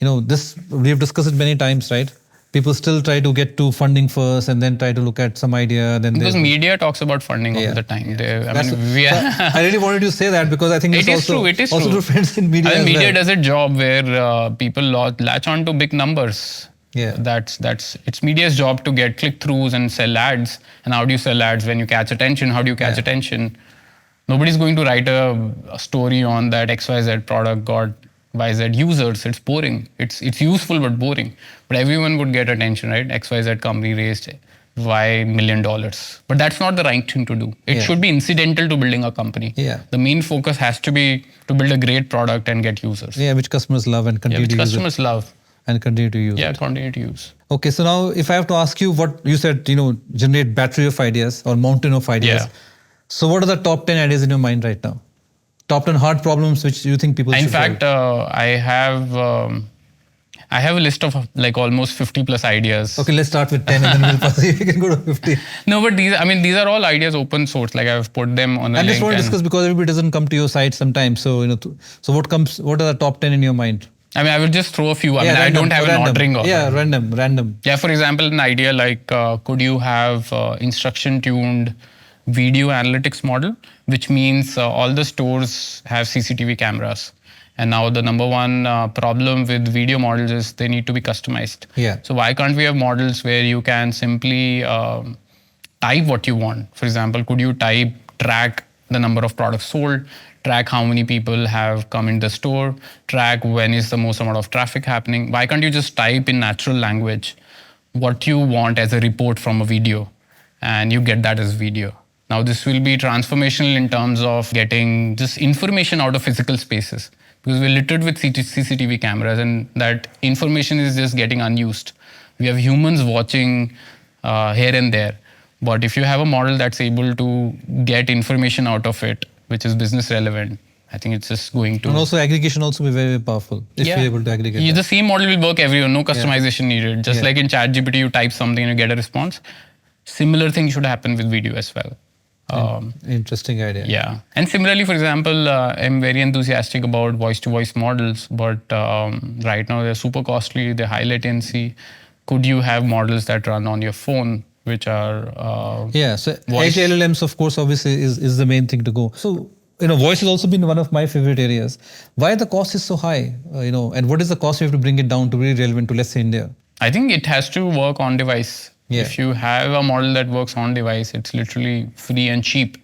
[SPEAKER 2] This we have discussed it many times, right? People still try to get to funding first and then try to look at some idea. Then
[SPEAKER 1] Because media talks about funding all the time.
[SPEAKER 2] I really wanted to say that because I think
[SPEAKER 1] It is true.
[SPEAKER 2] true friends in media.
[SPEAKER 1] I mean,
[SPEAKER 2] as
[SPEAKER 1] media
[SPEAKER 2] well.
[SPEAKER 1] does a job where people latch on to big numbers.
[SPEAKER 2] Yeah.
[SPEAKER 1] It's media's job to get click-throughs and sell ads. And how do you sell ads when you catch attention? How do you catch attention? Nobody's going to write a story on that XYZ product got YZ users. It's boring. It's useful but boring. But everyone would get attention, right? XYZ company raised Y $1 million. But that's not the right thing to do. It should be incidental to building a company.
[SPEAKER 2] Yeah.
[SPEAKER 1] The main focus has to be to build a great product and get users.
[SPEAKER 2] Yeah, which customers love and continue
[SPEAKER 1] Which
[SPEAKER 2] to use
[SPEAKER 1] customers love.
[SPEAKER 2] and continue to use.
[SPEAKER 1] Yeah,
[SPEAKER 2] it.
[SPEAKER 1] continue to use.
[SPEAKER 2] Okay, so now if I have to ask you what you said, generate battery of ideas or mountain of ideas.
[SPEAKER 1] Yeah.
[SPEAKER 2] So what are the top 10 ideas in your mind right now? Top 10 hard problems which you think people
[SPEAKER 1] In
[SPEAKER 2] should
[SPEAKER 1] fact,
[SPEAKER 2] solve?
[SPEAKER 1] I have a list of like almost 50 plus ideas.
[SPEAKER 2] Okay, let's start with 10 and then we'll see if we can go to 50.
[SPEAKER 1] No, but these are all ideas open source. Like I've put them on a
[SPEAKER 2] I
[SPEAKER 1] link.
[SPEAKER 2] just want to
[SPEAKER 1] and-
[SPEAKER 2] discuss because everybody doesn't come to your site sometimes. So, so what are the top 10 in your mind?
[SPEAKER 1] I mean, I will just throw a few. I
[SPEAKER 2] random,
[SPEAKER 1] don't have an ordering of
[SPEAKER 2] Yeah,
[SPEAKER 1] them.
[SPEAKER 2] random.
[SPEAKER 1] Yeah, for example, an idea like could you have instruction-tuned video analytics model, which means all the stores have CCTV cameras. And now the number one problem with video models is they need to be customized.
[SPEAKER 2] Yeah.
[SPEAKER 1] So why can't we have models where you can simply type what you want? For example, could you track the number of products sold, track how many people have come in the store, track when is the most amount of traffic happening? Why can't you just type in natural language what you want as a report from a video and you get that as video? Now this will be transformational in terms of getting just information out of physical spaces because we're littered with CCTV cameras and that information is just getting unused. We have humans watching here and there. But if you have a model that's able to get information out of it, which is business relevant, I think it's just going to...
[SPEAKER 2] And also aggregation also be very, very powerful if you're able to aggregate that.
[SPEAKER 1] The same model will work everywhere, no customization needed. Just like in Chat GPT, you type something and you get a response. Similar thing should happen with video as well.
[SPEAKER 2] Interesting idea.
[SPEAKER 1] Yeah. And similarly, for example, I'm very enthusiastic about voice-to-voice models, but right now they're super costly, they're high latency. Could you have models that run on your phone, which are
[SPEAKER 2] So
[SPEAKER 1] voice.
[SPEAKER 2] edge LLMs, of course, obviously is the main thing to go. So, voice has also been one of my favorite areas. Why the cost is so high, and what is the cost you have to bring it down to be relevant to, let's say, India?
[SPEAKER 1] I think it has to work on device.
[SPEAKER 2] Yeah.
[SPEAKER 1] If you have a model that works on device, it's literally free and cheap.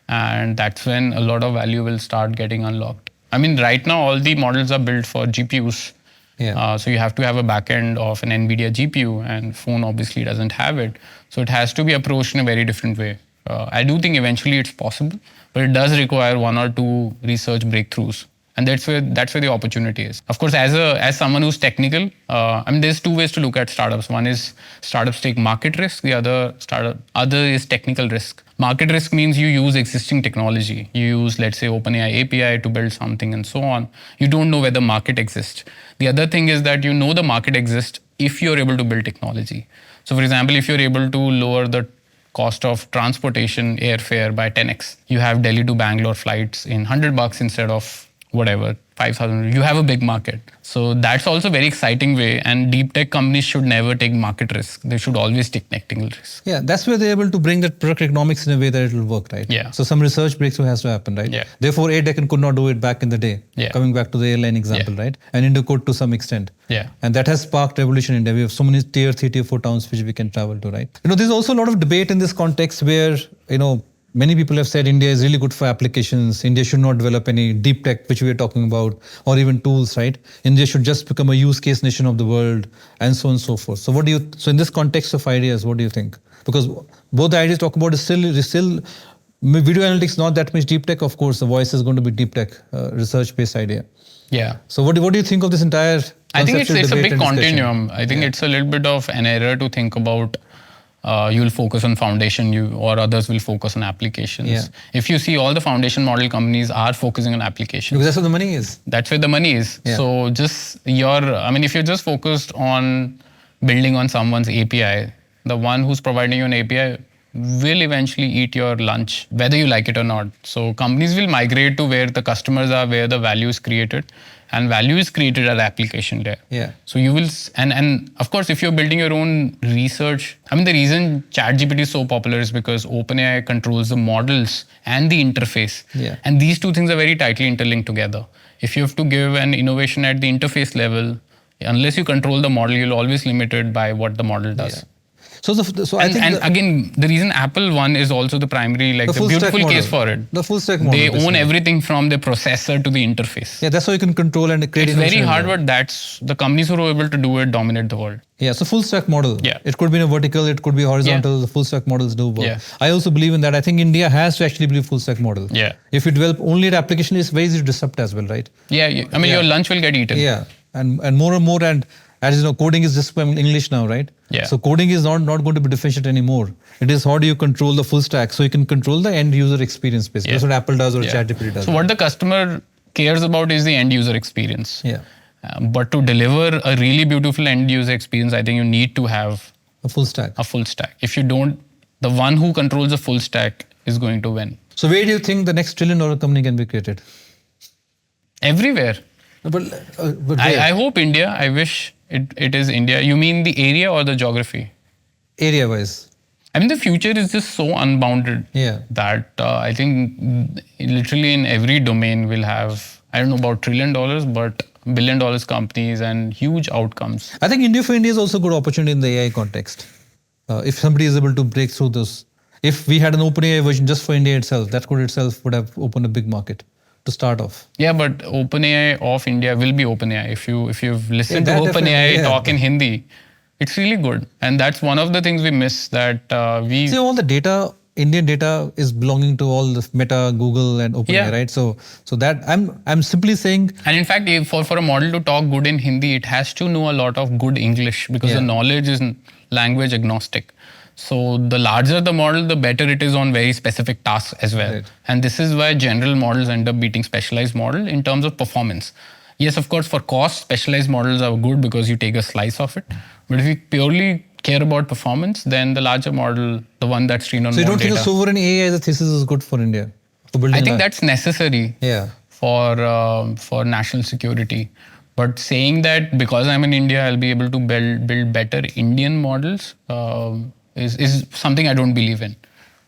[SPEAKER 1] And that's when a lot of value will start getting unlocked. I mean, right now, all the models are built for GPUs.
[SPEAKER 2] Yeah.
[SPEAKER 1] So you have to have a backend of an NVIDIA GPU, and phone obviously doesn't have it. So it has to be approached in a very different way. I do think eventually it's possible, but it does require 1 or 2 research breakthroughs. And that's where the opportunity is. Of course, as someone who's technical, there's 2 ways to look at startups. One is startups take market risk. The other is technical risk. Market risk means you use existing technology. You use, let's say, OpenAI API to build something and so on. You don't know whether market exists. The other thing is that you know the market exists if you're able to build technology. So, for example, if you're able to lower the cost of transportation airfare by 10x, you have Delhi to Bangalore flights in $100 instead of whatever, 5,000. You have a big market. So that's also a very exciting way. And deep tech companies should never take market risk. They should always take technical risk.
[SPEAKER 2] Yeah, that's where they're able to bring that product economics in a way that it will work, right?
[SPEAKER 1] Yeah.
[SPEAKER 2] So some research breakthrough has to happen, right?
[SPEAKER 1] Yeah.
[SPEAKER 2] Therefore, ADEC could not do it back in the day.
[SPEAKER 1] Yeah.
[SPEAKER 2] Coming back to the airline example, right? And Indo could to some extent.
[SPEAKER 1] Yeah.
[SPEAKER 2] And that has sparked revolution in India. We have so many tier 3, tier 4 towns which we can travel to, right? There's also a lot of debate in this context where, many people have said India is really good for applications. India should not develop any deep tech, which we are talking about, or even tools, right? India should just become a use case nation of the world, and so on and so forth. So in this context of ideas, what do you think? Because both the ideas talk about is still video analytics, not that much deep tech. Of course, the voice is going to be deep tech, research-based idea.
[SPEAKER 1] Yeah.
[SPEAKER 2] So what do you think of this entire
[SPEAKER 1] I think it's a big
[SPEAKER 2] and
[SPEAKER 1] continuum. I think it's a little bit of an error to think about you'll focus on foundation, or others will focus on applications.
[SPEAKER 2] Yeah.
[SPEAKER 1] If you see, all the foundation model companies are focusing on applications.
[SPEAKER 2] Because that's where the money is.
[SPEAKER 1] That's where the money is.
[SPEAKER 2] Yeah.
[SPEAKER 1] So if you're just focused on building on someone's API, the one who's providing you an API will eventually eat your lunch, whether you like it or not. So companies will migrate to where the customers are, where the value is created, and value is created at the application layer.
[SPEAKER 2] Yeah.
[SPEAKER 1] So you will, and of course, if you're building your own research, the reason Chat GPT is so popular is because OpenAI controls the models and the interface.
[SPEAKER 2] Yeah.
[SPEAKER 1] And these two things are very tightly interlinked together. If you have to give an innovation at the interface level, unless you control the model, you're always limited by what the model does.
[SPEAKER 2] Yeah.
[SPEAKER 1] Again, the reason Apple won is also the primary, the beautiful case for it.
[SPEAKER 2] The full stack model.
[SPEAKER 1] They own everything from the processor to the interface.
[SPEAKER 2] Yeah, that's how you can control and create.
[SPEAKER 1] It's very hard, but that's the companies who are able to do it dominate the world.
[SPEAKER 2] Yeah, so full stack model.
[SPEAKER 1] Yeah.
[SPEAKER 2] It could be a vertical, it could be horizontal. The full stack models do work.
[SPEAKER 1] Yeah.
[SPEAKER 2] I also believe in that. I think India has to actually be a full stack model.
[SPEAKER 1] Yeah.
[SPEAKER 2] If you develop only an application, it's very easy to disrupt as well, right?
[SPEAKER 1] Yeah, your lunch will get eaten.
[SPEAKER 2] Yeah, and more, and as you know, coding is just English now, right?
[SPEAKER 1] Yeah.
[SPEAKER 2] So coding is not going to be differentiated anymore. It is how do you control the full stack so you can control the end user experience basically.
[SPEAKER 1] Yeah.
[SPEAKER 2] That's what Apple does or Chat GPT does.
[SPEAKER 1] So what the customer cares about is the end user experience.
[SPEAKER 2] Yeah.
[SPEAKER 1] But to deliver a really beautiful end user experience, I think you need to have
[SPEAKER 2] a full stack.
[SPEAKER 1] If you don't, the one who controls the full stack is going to win.
[SPEAKER 2] So where do you think the next $1 trillion company can be created?
[SPEAKER 1] Everywhere.
[SPEAKER 2] But
[SPEAKER 1] I hope India. I wish it is India. You mean the area or the geography?
[SPEAKER 2] Area wise.
[SPEAKER 1] The future is just so unbounded that I think literally in every domain we'll have, I don't know about $1 trillion, but $1 billion companies and huge outcomes.
[SPEAKER 2] I think India for India is also a good opportunity in the AI context. If somebody is able to break through this, if we had an OpenAI version just for India itself, that could itself would have opened a big market to start off.
[SPEAKER 1] Yeah, but OpenAI of India will be OpenAI. If you've listened to OpenAI talk in Hindi, it's really good. And that's one of the things we miss that we...
[SPEAKER 2] See, all the data, Indian data is belonging to all the Meta, Google and OpenAI, right? So that I'm simply saying...
[SPEAKER 1] And in fact, for a model to talk good in Hindi, it has to know a lot of good English because the knowledge is language agnostic. So the larger the model, the better it is on very specific tasks as well.
[SPEAKER 2] Right.
[SPEAKER 1] And this is why general models end up beating specialized model in terms of performance. Yes, of course, for cost, specialized models are good because you take a slice of it. But if you purely care about performance, then the larger model, the one that's trained on more data.
[SPEAKER 2] So you don't think a sovereign AI as a thesis is good for India? For building
[SPEAKER 1] I think that's necessary for national security. But saying that because I'm in India, I'll be able to build better Indian models is something I don't believe in.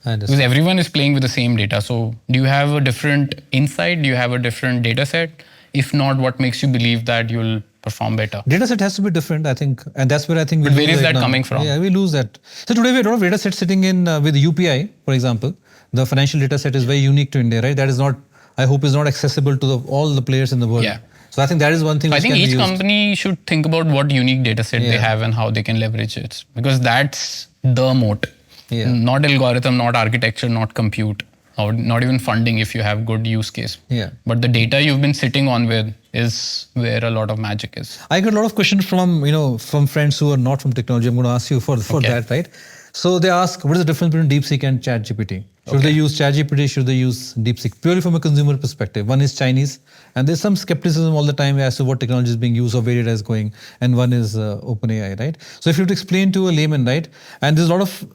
[SPEAKER 1] Because everyone is playing with the same data. So do you have a different insight? Do you have a different data set? If not, what makes you believe that you'll perform better?
[SPEAKER 2] Data set has to be different, I think. And that's where I think
[SPEAKER 1] we lose. But where is that coming from?
[SPEAKER 2] Yeah, we lose that. So today we have a lot of data sets sitting in with UPI, for example. The financial data set is very unique to India, right? That is not, I hope, is not accessible to all the players in the world.
[SPEAKER 1] Yeah.
[SPEAKER 2] So I think that is one thing.
[SPEAKER 1] I think each company should think about what unique data set they have and how they can leverage it. Because that's the moat.
[SPEAKER 2] Yeah.
[SPEAKER 1] Not algorithm, not architecture, not compute, or not even funding if you have good use case.
[SPEAKER 2] Yeah.
[SPEAKER 1] But the data you've been sitting on with is where a lot of magic is.
[SPEAKER 2] I get a lot of questions from friends who are not from technology. I'm going to ask you for that, right? So they ask, what is the difference between Deepseek and Chat GPT? Should they use Chat GPT? Should they use Deepseek? Purely from a consumer perspective. One is Chinese, and there's some skepticism all the time as to what technology is being used or where data is going, and one is OpenAI, right? So if you have to explain to a layman, right, and there's a lot of,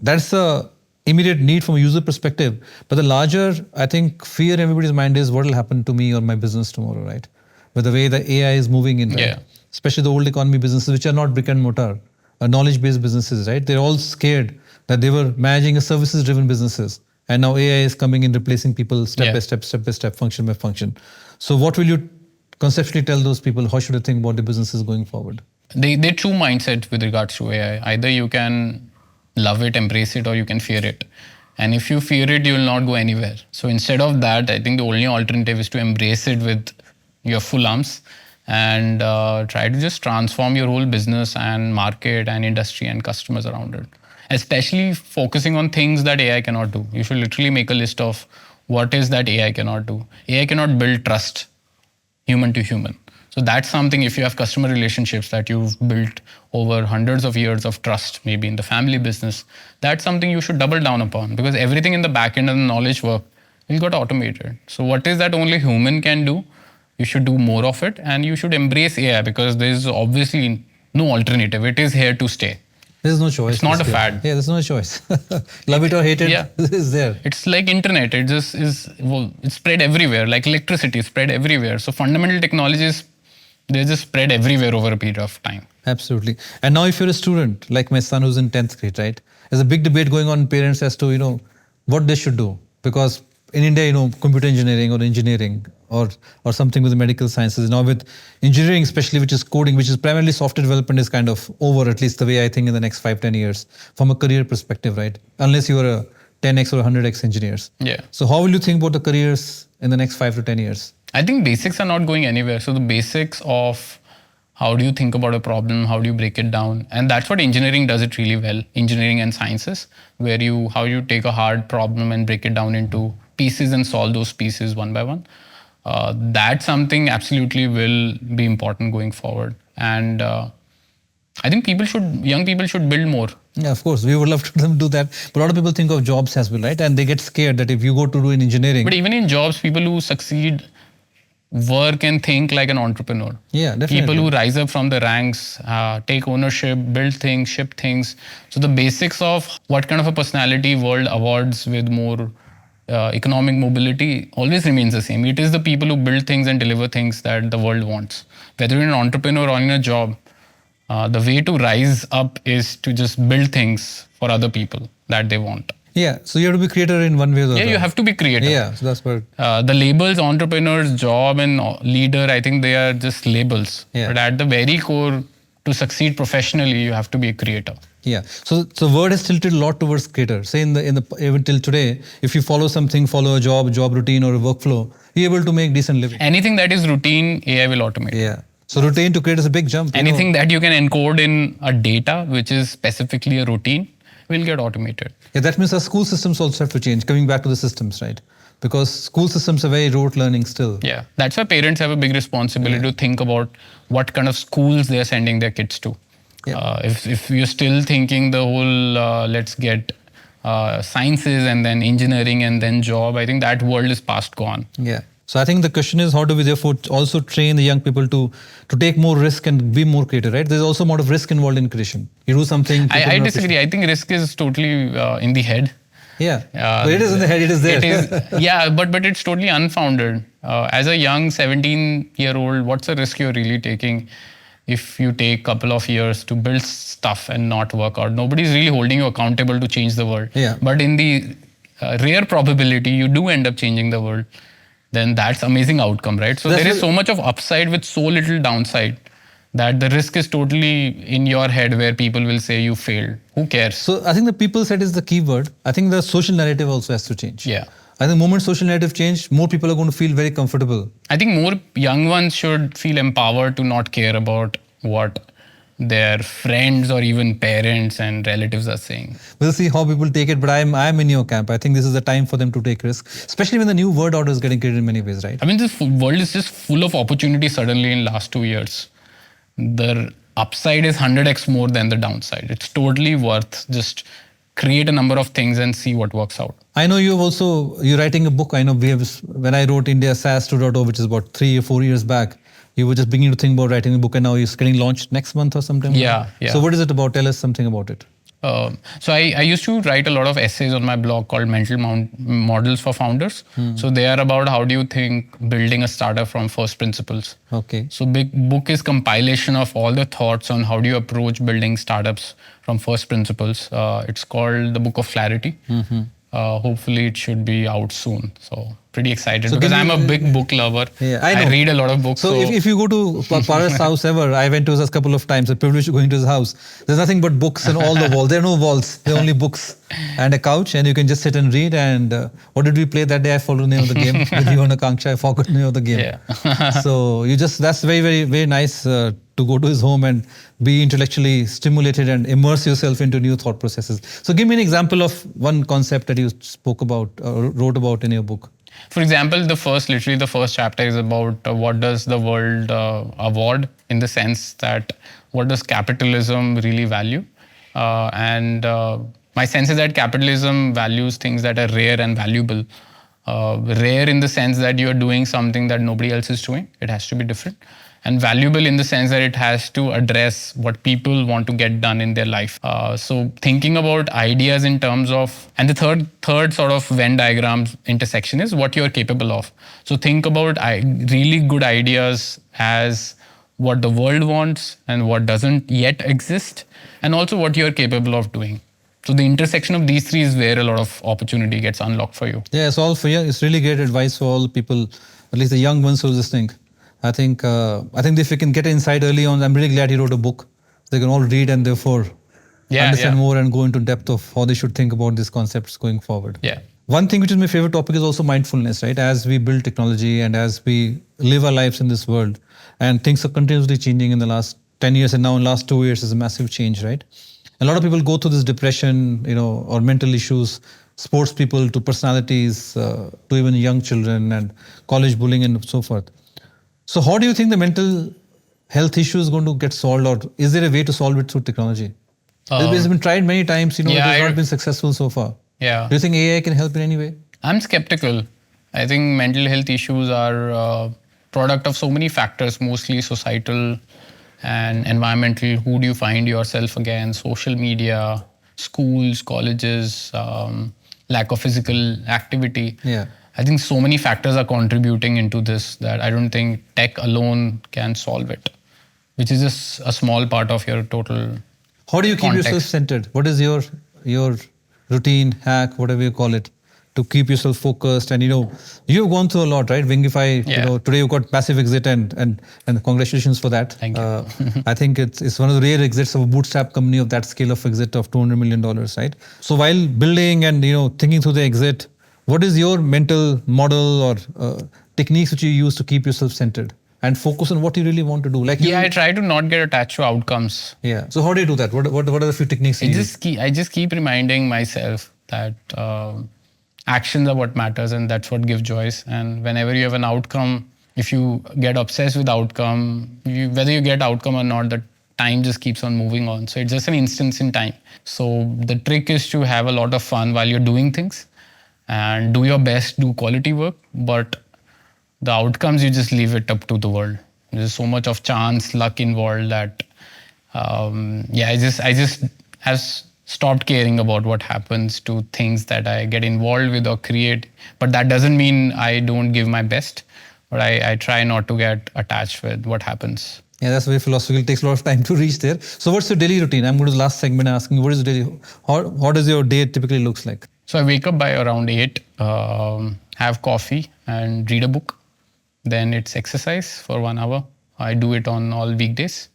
[SPEAKER 2] that's the immediate need from a user perspective, but the larger, I think, fear in everybody's mind is what will happen to me or my business tomorrow, right? with the way the AI is moving in, right?
[SPEAKER 1] Yeah.
[SPEAKER 2] Especially the old economy businesses, which are not brick and mortar, knowledge-based businesses, right? They're all scared that they were managing a services-driven businesses, and now AI is coming in, replacing people step by step, function by function. So, what will you conceptually tell those people? How should they think about the businesses going forward?
[SPEAKER 1] Their true mindset with regards to AI. Either you can love it, embrace it, or you can fear it. And if you fear it, you will not go anywhere. So instead of that, I think the only alternative is to embrace it with your full arms and try to just transform your whole business and market and industry and customers around it. Especially focusing on things that AI cannot do. You should literally make a list of what is that AI cannot do. AI cannot build trust, human to human. So that's something, if you have customer relationships that you've built over hundreds of years of trust, maybe in the family business, that's something you should double down upon, because everything in the back end and the knowledge work will get automated. So what is that only human can do? You should do more of it, and you should embrace AI, because there's obviously no alternative. It is here to stay.
[SPEAKER 2] There's no choice.
[SPEAKER 1] It's not a fad.
[SPEAKER 2] Yeah, there's no choice. Love it or hate it, it's there.
[SPEAKER 1] It's like internet. It just is, it's spread everywhere, like electricity, spread everywhere. So fundamental technologies, they just spread everywhere over a period of time.
[SPEAKER 2] Absolutely. And now if you're a student, like my son who's in 10th grade, right? There's a big debate going on in parents as to, what they should do. Because in India, computer engineering or engineering or something with the medical sciences. Now with engineering especially, which is coding, which is primarily software development, is kind of over, at least the way I think, in the next 5-10 years from a career perspective, right? Unless you are a 10x or 100x engineers.
[SPEAKER 1] Yeah.
[SPEAKER 2] So how will you think about the careers in the next 5 to 10 years?
[SPEAKER 1] I think basics are not going anywhere. So the basics of how do you think about a problem, how do you break it down, and that's what engineering does it really well. Engineering and sciences, where how you take a hard problem and break it down into pieces and solve those pieces one by one. That's something absolutely will be important going forward. And I think young people should build more.
[SPEAKER 2] Yeah, of course, we would love to do that. But a lot of people think of jobs as well, right? And they get scared that if you go to do in engineering.
[SPEAKER 1] But even in jobs, people who succeed work and think like an entrepreneur.
[SPEAKER 2] Yeah, definitely.
[SPEAKER 1] People who rise up from the ranks, take ownership, build things, ship things. So the basics of what kind of a personality world awards with more economic mobility always remains the same. It is the people who build things and deliver things that the world wants. Whether you're an entrepreneur or in a job, the way to rise up is to just build things for other people that they want.
[SPEAKER 2] Yeah, so you have to be creator in one way or the other.
[SPEAKER 1] Yeah, you have to be creative.
[SPEAKER 2] Yeah, so that's what...
[SPEAKER 1] the labels, entrepreneurs, job and leader, I think they are just labels.
[SPEAKER 2] Yeah.
[SPEAKER 1] But at the very core, to succeed professionally, you have to be a creator.
[SPEAKER 2] Yeah, so word has tilted a lot towards creator. Say even till today, if you follow a job routine or a workflow, you're able to make decent living.
[SPEAKER 1] Anything that is routine, AI will automate.
[SPEAKER 2] Yeah. So routine to create is a big jump.
[SPEAKER 1] Anything that you can encode in a data, which is specifically a routine, will get automated.
[SPEAKER 2] Yeah, that means our school systems also have to change, coming back to the systems, right? Because school systems are very rote learning still.
[SPEAKER 1] Yeah, that's why parents have a big responsibility to think about what kind of schools they are sending their kids to. Yeah. If you're still thinking the whole let's get sciences and then engineering and then job, I think that world is past gone.
[SPEAKER 2] Yeah. So I think the question is, how do we therefore also train the young people to take more risk and be more creative, right? There's also a lot of risk involved in creation. You do something.
[SPEAKER 1] I disagree. I think risk is totally in the head.
[SPEAKER 2] Yeah, but it is in the head, it is there.
[SPEAKER 1] It is, yeah, but it's totally unfounded. As a young 17-year-old, what's the risk you're really taking if you take a couple of years to build stuff and not work out? Nobody's really holding you accountable to change the world.
[SPEAKER 2] Yeah.
[SPEAKER 1] But in the rare probability you do end up changing the world, then that's amazing outcome, right? So there is so much of upside with so little downside that the risk is totally in your head, where people will say you failed. Who cares?
[SPEAKER 2] So I think the people set is the key word. I think the social narrative also has to change.
[SPEAKER 1] Yeah.
[SPEAKER 2] I think the moment social narrative change, more people are going to feel very comfortable.
[SPEAKER 1] I think more young ones should feel empowered to not care about what their friends or even parents and relatives are saying.
[SPEAKER 2] We'll see how people take it, but I'm in your camp. I think this is the time for them to take risks, especially when the new world order is getting created in many ways, right?
[SPEAKER 1] I mean, this world is just full of opportunity suddenly in last 2 years. The upside is 100x more than the downside. It's totally worth just create a number of things and see what works out.
[SPEAKER 2] I know you're writing a book. I know when I wrote India SaaS 2.0, which is about 3 or 4 years back, you were just beginning to think about writing a book, and now it's getting launched next month or sometime.
[SPEAKER 1] Yeah.
[SPEAKER 2] So what is it about? Tell us something about it.
[SPEAKER 1] So I used to write a lot of essays on my blog called Models for Founders. So they are about how do you think building a startup from first principles.
[SPEAKER 2] Okay.
[SPEAKER 1] So big book is compilation of all the thoughts on how do you approach building startups from first principles. It's called the Book of Clarity. Hopefully it should be out soon. So pretty excited because I'm a big book lover.
[SPEAKER 2] Yeah, I know.
[SPEAKER 1] I read a lot of books.
[SPEAKER 2] So if you go to Paras' house ever, I went to his house a couple of times. I privileged going to his house. There's nothing but books on all the walls. There are no walls. There are only books and a couch, and you can just sit and read. And what did we play that day? I forgot the name of the game. With you and Akanksha, I forgot the name of the game.
[SPEAKER 1] Yeah.
[SPEAKER 2] So that's very, very, very nice to go to his home and be intellectually stimulated and immerse yourself into new thought processes. So give me an example of one concept that you spoke about or wrote about in your book.
[SPEAKER 1] For example, the first chapter is about what does the world award, in the sense that what does capitalism really value? And my sense is that capitalism values things that are rare and valuable. Rare in the sense that you're doing something that nobody else is doing. It has to be different. And valuable in the sense that it has to address what people want to get done in their life. So thinking about ideas in terms of, and the third sort of Venn diagram intersection is what you're capable of. So think about really good ideas as what the world wants and what doesn't yet exist, and also what you're capable of doing. So the intersection of these three is where a lot of opportunity gets unlocked for you.
[SPEAKER 2] Yeah, it's all for you. It's really great advice for all people, at least the young ones who are listening. I think if we can get insight early on, I'm really glad you wrote a book. They can all read and therefore understand more and go into depth of how they should think about these concepts going forward.
[SPEAKER 1] Yeah.
[SPEAKER 2] One thing which is my favorite topic is also mindfulness, right? As we build technology and as we live our lives in this world, and things are continuously changing in the last 10 years, and now in the last 2 years is a massive change, right? A lot of people go through this depression, or mental issues, sports people to personalities, to even young children and college bullying and so forth. So how do you think the mental health issue is going to get solved, or is there a way to solve it through technology? It's been tried many times, it has not been successful so far.
[SPEAKER 1] Yeah.
[SPEAKER 2] Do you think AI can help in any way?
[SPEAKER 1] I'm skeptical. I think mental health issues are a product of so many factors, mostly societal and environmental. Who do you find yourself again? Social media, schools, colleges, lack of physical activity.
[SPEAKER 2] Yeah.
[SPEAKER 1] I think so many factors are contributing into this that I don't think tech alone can solve it, which is just a small part of your total.
[SPEAKER 2] How do you keep yourself centered? What is your routine, hack, whatever you call it, to keep yourself focused? And you've gone through a lot, right? Wingify, today you got passive exit and congratulations for that.
[SPEAKER 1] Thank you.
[SPEAKER 2] I think it's one of the rare exits of a bootstrap company of that scale of exit of $200 million, right? So while building and thinking through the exit, what is your mental model or techniques which you use to keep yourself centered and focus on what you really want to do?
[SPEAKER 1] I try to not get attached to outcomes.
[SPEAKER 2] Yeah. So how do you do that? What are the few techniques you use?
[SPEAKER 1] I just keep reminding myself that actions are what matters, and that's what gives joy. And whenever you have an outcome, if you get obsessed with outcome, whether you get outcome or not, the time just keeps on moving on. So it's just an instance in time. So the trick is to have a lot of fun while you're doing things and do your best, do quality work, but the outcomes, you just leave it up to the world. There's so much of chance, luck involved that, I just have stopped caring about what happens to things that I get involved with or create. But that doesn't mean I don't give my best, but I try not to get attached with what happens.
[SPEAKER 2] Yeah, that's very philosophical. It takes a lot of time to reach there. So what's your daily routine? I'm going to the last segment asking, what is your daily, how does your day typically looks like?
[SPEAKER 1] So I wake up by around 8, have coffee and read a book. Then it's exercise for 1 hour. I do it on all weekdays.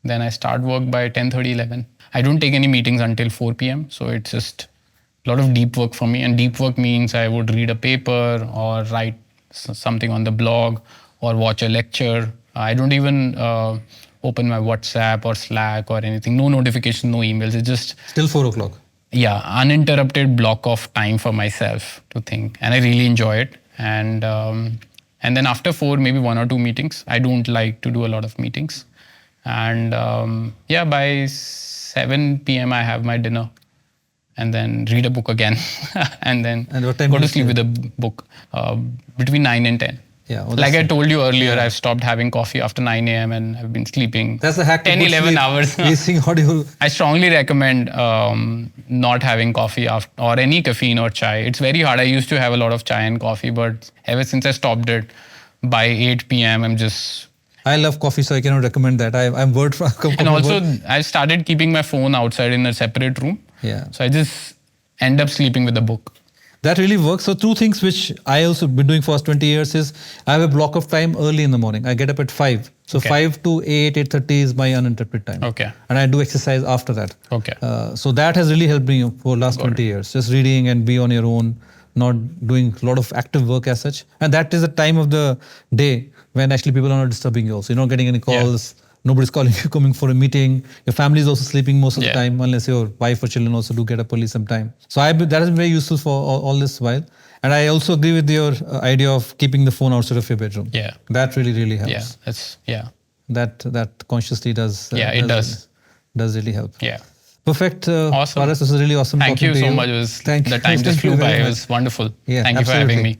[SPEAKER 1] Then I start work by 10:30, 11. I don't take any meetings until 4 p.m. So it's just a lot of deep work for me. And deep work means I would read a paper or write something on the blog or watch a lecture. I don't even open my WhatsApp or Slack or anything. No notification, no emails. It's just...
[SPEAKER 2] Till 4 o'clock.
[SPEAKER 1] Yeah, uninterrupted block of time for myself to think. And I really enjoy it. And then after 4, maybe 1 or 2 meetings. I don't like to do a lot of meetings. And by 7 p.m. I have my dinner and then read a book again and then
[SPEAKER 2] and what time
[SPEAKER 1] go to sleep with a book between 9 and 10.
[SPEAKER 2] Yeah. Well,
[SPEAKER 1] Like I told you earlier,
[SPEAKER 2] Yeah.
[SPEAKER 1] I've stopped having coffee after 9 a.m. and I've been sleeping
[SPEAKER 2] that's the hack.
[SPEAKER 1] 10, 11 hours.
[SPEAKER 2] Racing audio.
[SPEAKER 1] I strongly recommend not having coffee after, or any caffeine or chai. It's very hard. I used to have a lot of chai and coffee, but ever since I stopped it, by 8 p.m. I'm just...
[SPEAKER 2] I love coffee, so I cannot recommend that. I'm word from.
[SPEAKER 1] And also, I started keeping my phone outside in a separate room.
[SPEAKER 2] Yeah.
[SPEAKER 1] So I just end up sleeping with a book.
[SPEAKER 2] That really works. So two things which I also been doing for last 20 years is I have a block of time early in the morning. I get up at 5. So 5 to 8:30 is my uninterrupted time.
[SPEAKER 1] Okay.
[SPEAKER 2] And I do exercise after that.
[SPEAKER 1] Okay.
[SPEAKER 2] So that has really helped me for last 20 years. Just reading and be on your own, not doing a lot of active work as such. And that is the time of the day when actually people are not disturbing you also. You're not getting any calls. Yeah. Nobody's calling you, coming for a meeting. Your family is also sleeping most of the time, unless your wife or children also do get up early sometime. So that has been very useful for all this while. And I also agree with your idea of keeping the phone outside of your bedroom.
[SPEAKER 1] Yeah.
[SPEAKER 2] That really helps. That consciously does.
[SPEAKER 1] It does.
[SPEAKER 2] Does really help.
[SPEAKER 1] Yeah.
[SPEAKER 2] Perfect.
[SPEAKER 1] Awesome.
[SPEAKER 2] Paras, this was really awesome.
[SPEAKER 1] Thank you so much. The time just flew by. It was wonderful.
[SPEAKER 2] Yeah,
[SPEAKER 1] Thank you for having me.